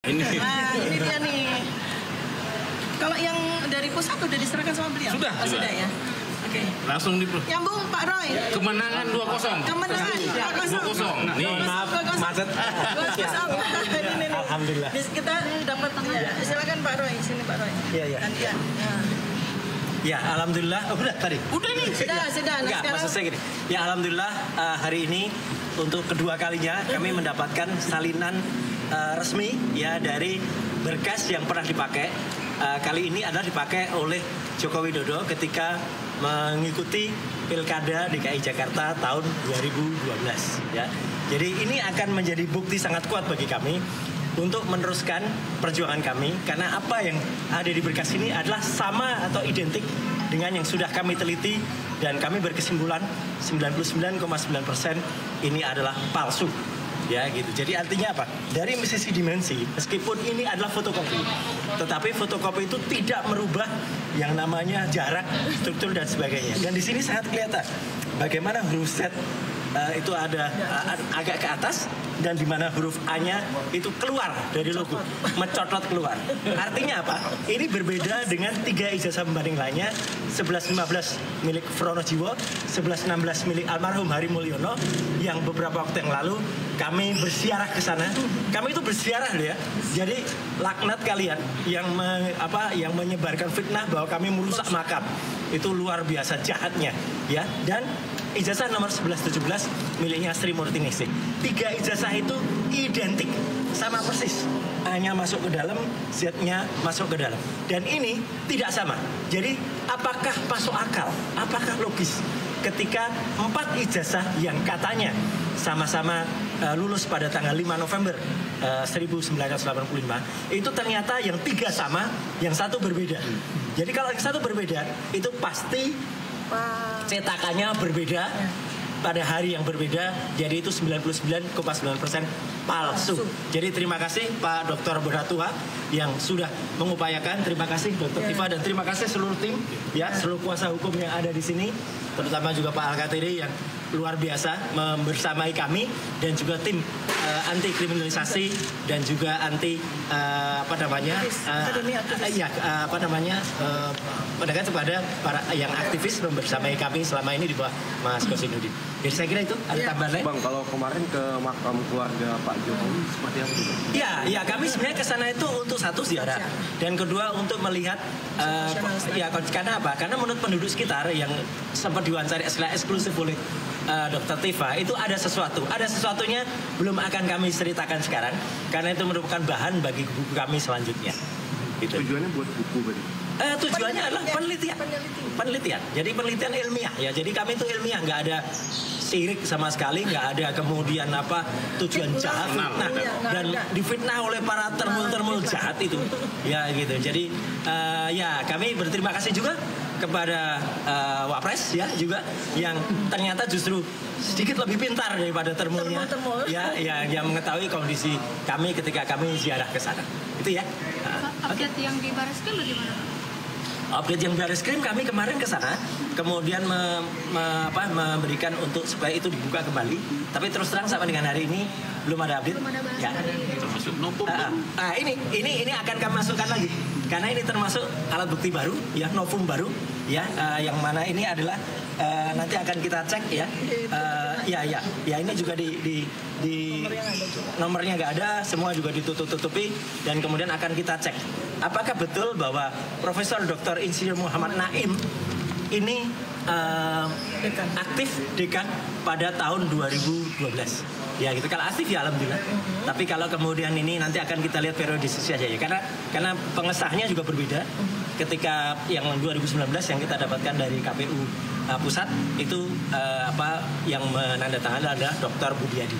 Ini. Nah, ini dia nih. Kalau yang dari pusat udah diserahkan sama beliau? Sudah. Sudah ya. Oke. Langsung di Nyambung Pak Roy. kemenangan 2-0. Kemenangan 2-0. Nih. Maaf, macet. Ini. Alhamdulillah. Kita dapat ya. Silakan Pak Roy, sini Pak Roy. Iya, iya. Gantian. Ya, alhamdulillah. Oh, udah tadi. Udah nih. Sudah. Nah, Enggak, sekarang maksud saya gini. Ya, alhamdulillah hari ini untuk kedua kalinya kami mendapatkan salinan resmi ya dari berkas yang pernah dipakai. Kali ini adalah dipakai oleh Joko Widodo ketika mengikuti Pilkada DKI Jakarta tahun 2012 ya. Jadi ini akan menjadi bukti sangat kuat bagi kami untuk meneruskan perjuangan kami, karena apa yang ada di berkas ini adalah sama atau identik dengan yang sudah kami teliti, dan kami berkesimpulan 99,9% ini adalah palsu. Ya gitu. Jadi artinya apa? Dari sisi dimensi, meskipun ini adalah fotokopi, tetapi fotokopi itu tidak merubah yang namanya jarak, struktur dan sebagainya. Dan di sini sangat kelihatan bagaimana huruf Z itu ada agak ke atas, dan di mana huruf A-nya itu keluar dari logo, mencotot keluar. Artinya apa? Ini berbeda dengan 3 ijazah pembanding lainnya, 1115 milik Fronojiwo, 1116 milik almarhum Hari Mulyono, yang beberapa waktu yang lalu kami bersiarah ke sana. Kami itu bersiarah ya. Jadi laknat kalian yang yang menyebarkan fitnah bahwa kami merusak makam. Itu luar biasa jahatnya ya. Dan ijazah nomor 1117 miliknya Sri Murti Ningsih. 3 ijazah itu identik, sama persis. A-nya masuk ke dalam, Z-nya masuk ke dalam. Dan ini tidak sama. Jadi apakah masuk akal? Apakah logis? Ketika 4 ijazah yang katanya sama-sama lulus pada tanggal 5 November 1985, itu ternyata yang 3 sama, yang 1 berbeda. Jadi kalau yang 1 berbeda, itu pasti cetakannya berbeda pada hari yang berbeda, jadi itu 99,9% palsu. Jadi terima kasih Pak Dr. Bodatua yang sudah mengupayakan. Terima kasih Dr. Tifa, dan terima kasih seluruh tim ya, seluruh kuasa hukum yang ada di sini, terutama juga Pak Al-Katiri yang luar biasa membersamai kami, dan juga tim anti kriminalisasi dan juga anti pendekatan kepada para yang aktivis membersamai kami selama ini di bawah Mas Kosinudin. Jadi saya kira itu ada tambahan lain. Bang, kalau kemarin ke makam keluarga Pak Jokowi seperti apa? Ya, kami sebenarnya ke sana itu untuk satu ziarah, dan kedua untuk melihat karena apa? Karena menurut penduduk sekitar yang sempat diwawancara secara eksklusif oleh Dr. Tifa, itu ada sesuatunya belum akan kami ceritakan sekarang, karena itu merupakan bahan bagi buku kami selanjutnya. Gitu. Tujuannya buat buku berarti? Tujuannya adalah penelitian. Jadi penelitian ilmiah ya. Jadi kami itu ilmiah, nggak ada sirik sama sekali, nggak ada kemudian tujuan jahat, fitnah, dan difitnah oleh para termul jahat itu. Ya gitu. Jadi kami berterima kasih juga kepada Wapres ya juga, yang ternyata justru sedikit lebih pintar daripada termulnya. Ya, yang mengetahui kondisi kami ketika kami ziarah ke sana. Itu ya. Update yang di Barreskrim bagaimana? Update yang Barreskrim, kami kemarin ke sana, kemudian memberikan untuk supaya itu dibuka kembali. Tapi terus terang sampai dengan hari ini belum ada update. Ya. Termasuk novum. Ini akan kami masukkan lagi, karena ini termasuk alat bukti baru, ya, novum baru, ya, yang mana ini adalah nanti akan kita cek ya. Ini juga di nomornya nggak ada, semua juga ditutup-tutupi, dan kemudian akan kita cek apakah betul bahwa Profesor Dr. Insinyur Muhammad Naim ini aktif dekan pada tahun 2012. Ya gitu, kalau aktif ya alhamdulillah. Tapi kalau kemudian ini nanti akan kita lihat periodisasi aja ya, karena pengesahnya juga berbeda. Ketika yang 2019 yang kita dapatkan dari KPU pusat itu yang menandatangani adalah Dr. Budiadi.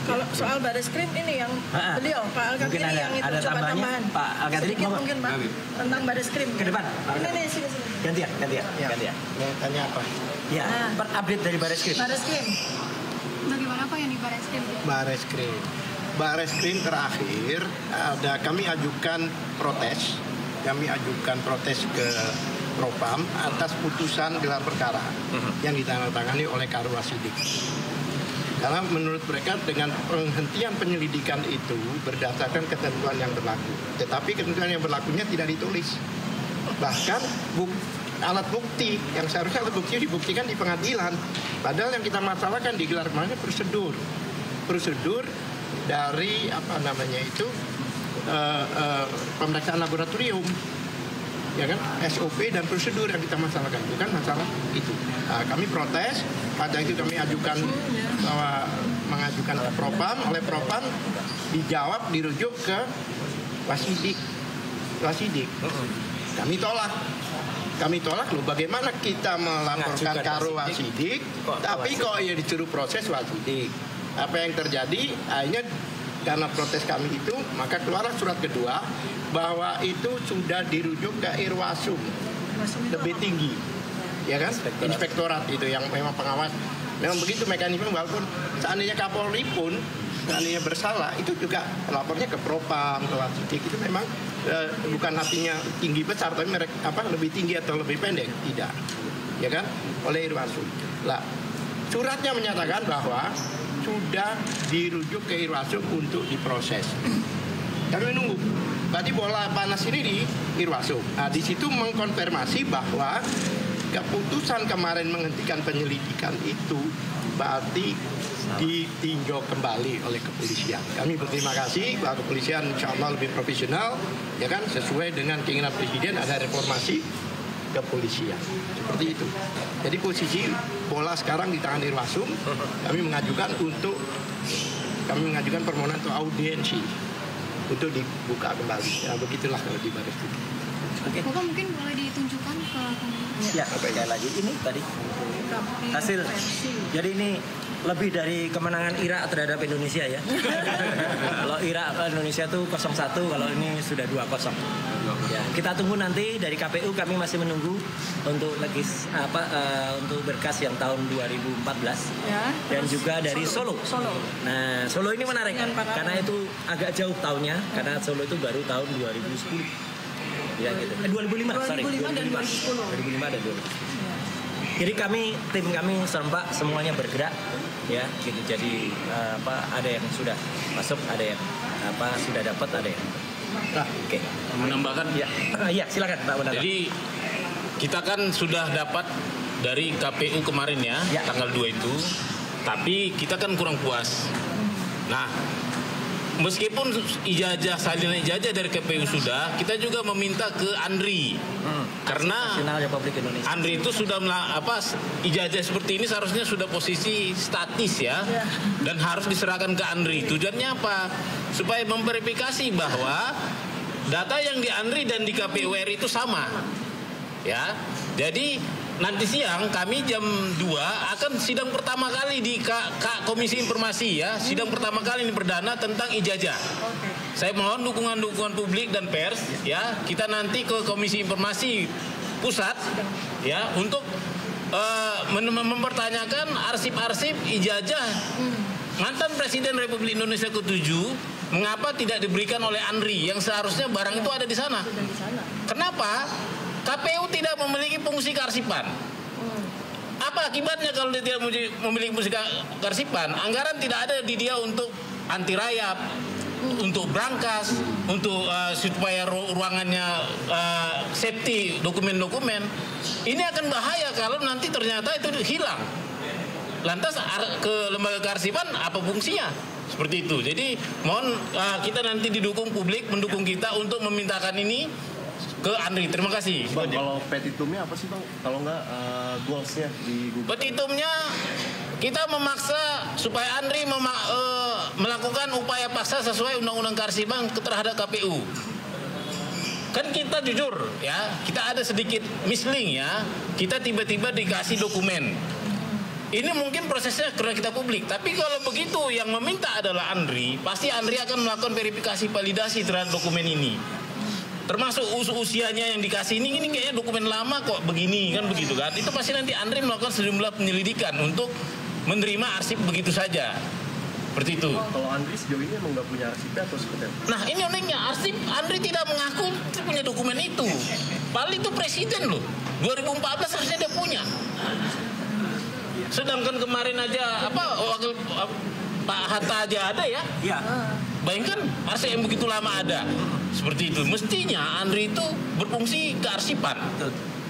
Kalau soal Barreskrim ini yang beliau Pak Al-Katiri yang itu ada coba tambahan. Pak Al-Katiri mungkin Pak tentang Barreskrim ke depan. Ini sini. Gantian. Mau tanya apa? Ya, update dari Barreskrim. Bagaimana Pak yang di Barreskrim? Barreskrim terakhir kami ajukan protes. Kami ajukan protes ke Propam atas putusan gelar perkara yang ditandatangani oleh Karwa Siddiq. Karena menurut mereka dengan penghentian penyelidikan itu berdasarkan ketentuan yang berlaku. Tetapi ketentuan yang berlakunya tidak ditulis. Bahkan alat bukti yang seharusnya alat bukti dibuktikan di pengadilan. Padahal yang kita masalahkan di gelar kemarin prosedur dari pemeriksaan laboratorium, ya kan, SOP dan prosedur yang kita masalahkan, bukan masalah itu. Nah, kami protes, pada itu kami mengajukan ke Propam, oleh Propam dijawab dirujuk ke Wasidik. Kami tolak loh, bagaimana kita melaporkan karo Wasidik, tapi kok ya disuruh proses Wasidik. Apa yang terjadi, akhirnya karena protes kami itu, maka keluarlah surat kedua bahwa itu sudah dirujuk ke Irwasum, lebih tinggi, ya kan, inspektorat itu yang memang pengawas. Memang begitu mekanisme, walaupun seandainya Kapolri pun seandainya bersalah, itu juga lapornya ke Propam, ke Wasidik. Itu memang bukan artinya tinggi besar, tapi mereka lebih tinggi atau lebih pendek, tidak, ya kan, oleh Irwasum. Lah, suratnya menyatakan bahwa sudah dirujuk ke Irwasum untuk diproses. Kami menunggu. Berarti bola panas ini di Irwasum. Nah, di situ mengkonfirmasi bahwa keputusan kemarin menghentikan penyelidikan itu berarti ditinjau kembali oleh kepolisian. Kami berterima kasih bahwa kepolisian insya Allah lebih profesional, ya kan, sesuai dengan keinginan Presiden ada reformasi kepolisian. Seperti itu. Jadi posisi bola sekarang di tangan Irwasum. Kami mengajukan permohonan untuk audiensi untuk dibuka kembali. Ya, begitulah kalau di Baris Krim. Oke. Bapak mungkin boleh ditunjukkan ke Ya, sekali lagi ini tadi hasil. Jadi ini lebih dari kemenangan Irak terhadap Indonesia ya. Kalau Irak Indonesia tuh 0-1, kalau ini sudah 2-0. Ya, kita tunggu nanti dari KPU, kami masih menunggu untuk untuk berkas yang tahun 2014 ya, dan juga dari Solo. Nah, Solo ini menarik karena itu agak jauh tahunnya, karena Solo itu baru tahun 2010. Ya gitu. 2005 dan 2010. 2005 dan 2010. Jadi tim kami serempak semuanya bergerak ya gitu. Jadi ada yang sudah masuk, ada yang sudah dapat, ada yang Oke. Menambahkan ya. Iya, silakan Pak Bunda. Jadi kita kan sudah dapat dari KPU kemarin ya, tanggal 2 itu. Tapi kita kan kurang puas. Nah, meskipun salinan ijazah dari KPU sudah, kita juga meminta ke Andri. Karena Andri itu sudah ijazah seperti ini seharusnya sudah posisi statis ya. Dan harus diserahkan ke Andri. Tujuannya apa? Supaya memverifikasi bahwa data yang di Andri dan di KPU RI itu sama. Ya. Jadi nanti siang kami jam 2 akan sidang pertama kali di Komisi Informasi ya. Sidang pertama kali ini perdana tentang ijazah. Saya mohon dukungan publik dan pers ya. Kita nanti ke Komisi Informasi Pusat ya untuk mempertanyakan arsip-arsip ijazah mantan Presiden Republik Indonesia ke-7 mengapa tidak diberikan oleh Andri yang seharusnya barang itu ada di sana. Kenapa? KPU tidak memiliki fungsi kearsipan. Apa akibatnya kalau dia tidak memiliki fungsi kearsipan? Anggaran tidak ada di dia untuk anti rayap, untuk brankas, untuk supaya ruangannya safety dokumen-dokumen. Ini akan bahaya kalau nanti ternyata itu hilang. Lantas ke lembaga kearsipan apa fungsinya? Seperti itu. Jadi mohon kita nanti didukung publik, mendukung kita untuk memintakan ini ke Andri. Terima kasih. Bang, kalau petitumnya apa sih Bang? Kalau nggak goalsnya di Google? Petitumnya kita memaksa supaya Andri melakukan upaya paksa sesuai Undang-Undang Kearsipan terhadap KPU. Kan kita jujur ya, kita ada sedikit misling ya. Kita tiba-tiba dikasih dokumen. Ini mungkin prosesnya karena kita publik. Tapi kalau begitu yang meminta adalah Andri, pasti Andri akan melakukan verifikasi validasi terhadap dokumen ini. Termasuk usianya yang dikasih ini kayaknya dokumen lama kok begini kan begitu kan. Itu pasti nanti Andri melakukan sejumlah penyelidikan untuk menerima arsip begitu saja. Seperti itu. Kalau Andri sejauh ini emang nggak punya arsipnya atau seperti apa? Nah ini uniknya, arsip Andri tidak mengaku punya dokumen itu. Padahal itu presiden loh. 2014 harusnya dia punya. Sedangkan kemarin aja wakil Pak Hatta aja ada ya. Iya. Bayangkan arsip yang begitu lama ada. Seperti itu. Mestinya Andri itu berfungsi kearsipan.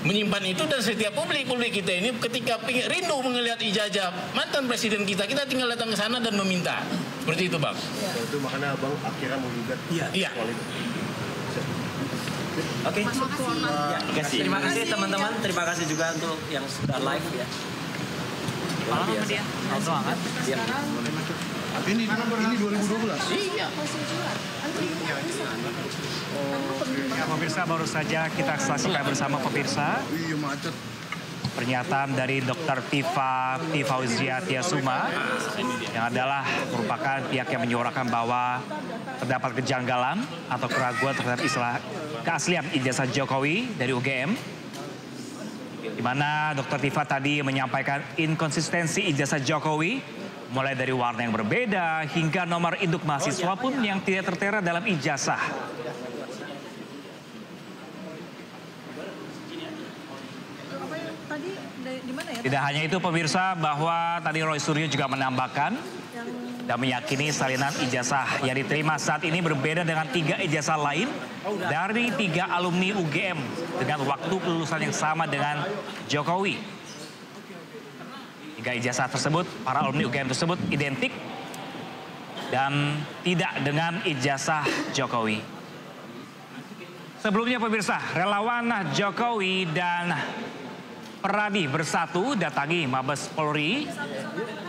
Menyimpan itu, dan setiap publik kita ini ketika rindu melihat ijazah mantan presiden kita tinggal datang ke sana dan meminta. Seperti itu, Bang. Itu makanya Abang akhirnya menggugat. Iya. Oke. Terima kasih teman-teman. Terima kasih juga untuk yang sudah live ya. Malam sama dia. Semangat. Ini 2012. Iya. Ya, pemirsa, baru saja kita saksikan bersama pemirsa pernyataan dari Dr. Tifa Fauzia Tiasuma yang adalah merupakan pihak yang menyuarakan bahwa terdapat kejanggalan atau keraguan terhadap keaslian ijazah Jokowi dari UGM, di mana Dr. Tifa tadi menyampaikan inkonsistensi ijazah Jokowi mulai dari warna yang berbeda hingga nomor induk mahasiswa pun yang tidak tertera dalam ijazah. Tidak hanya itu pemirsa, bahwa tadi Roy Suryo juga menambahkan dan meyakini salinan ijazah yang diterima saat ini berbeda dengan 3 ijazah lain dari 3 alumni UGM dengan waktu kelulusan yang sama dengan Jokowi. 3 ijazah tersebut, para alumni UGM tersebut identik dan tidak dengan ijazah Jokowi. Sebelumnya pemirsa, relawan Jokowi dan Peradi bersatu datangi Mabes Polri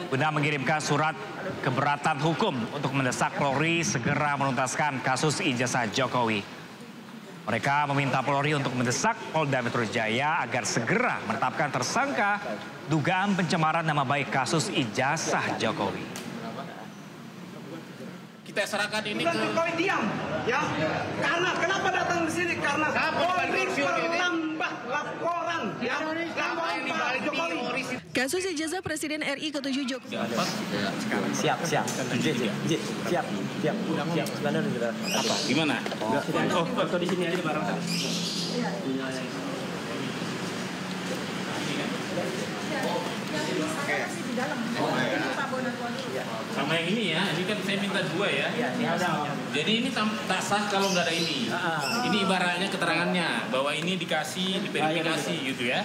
guna mengirimkan surat keberatan hukum untuk mendesak Polri segera menuntaskan kasus ijazah Jokowi. Mereka meminta Polri untuk mendesak Polda Metro Jaya agar segera menetapkan tersangka dugaan pencemaran nama baik kasus ijazah Jokowi. Kita serahkan ini ke... Jokowi diam, ya. Karena kenapa datang ke sini? Karena Polri menambah laporan, ya. Laporan Pak Jokowi. Kasus ijazah Presiden RI ke-7 Jokowi. Siap. Siap. Sebenarnya sudah apa? Gimana? Foto di sini aja bareng. Sama yang ini ya, ini kan saya minta 2 ya. Jadi ini tak sah kalau nggak ada ini. Ini ibaratnya keterangannya bahwa ini diverifikasi gitu ya.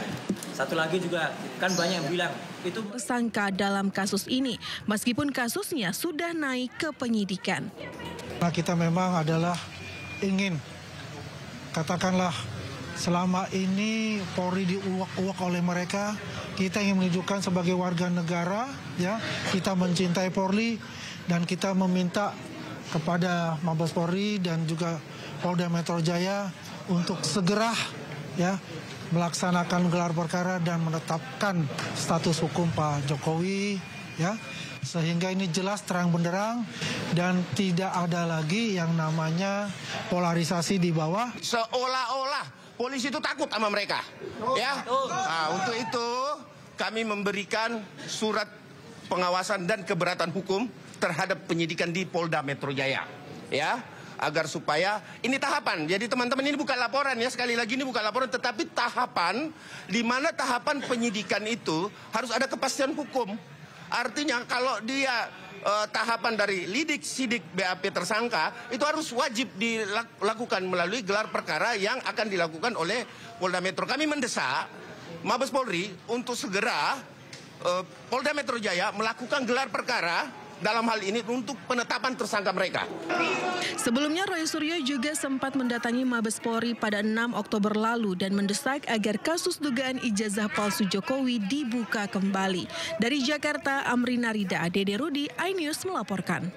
Satu lagi juga, kan banyak yang bilang itu Tersangka dalam kasus ini, meskipun kasusnya sudah naik ke penyidikan. Nah, kita memang adalah ingin, katakanlah selama ini Polri diuak-uak oleh mereka, kita ingin menunjukkan sebagai warga negara, ya, kita mencintai Polri dan kita meminta kepada Mabes Polri dan juga Polda Metro Jaya untuk segera, ya, melaksanakan gelar perkara dan menetapkan status hukum Pak Jokowi, ya, sehingga ini jelas terang benderang dan tidak ada lagi yang namanya polarisasi di bawah. Seolah-olah polisi itu takut sama mereka, ya. Nah, untuk itu kami memberikan surat pengawasan dan keberatan hukum terhadap penyidikan di Polda Metro Jaya, ya, agar supaya ini tahapan. Jadi teman-teman, ini bukan laporan ya, sekali lagi ini bukan laporan, tetapi tahapan, di mana tahapan penyidikan itu harus ada kepastian hukum. Artinya kalau dia tahapan dari lidik, sidik, BAP tersangka, itu harus wajib dilakukan melalui gelar perkara yang akan dilakukan oleh Polda Metro. Kami mendesak Mabes Polri untuk segera Polda Metro Jaya melakukan gelar perkara dalam hal ini untuk penetapan tersangka mereka. Sebelumnya Roy Suryo juga sempat mendatangi Mabes Polri pada 6 Oktober lalu dan mendesak agar kasus dugaan ijazah palsu Jokowi dibuka kembali. Dari Jakarta, Amrina Rida, Dede Rudi, iNews melaporkan.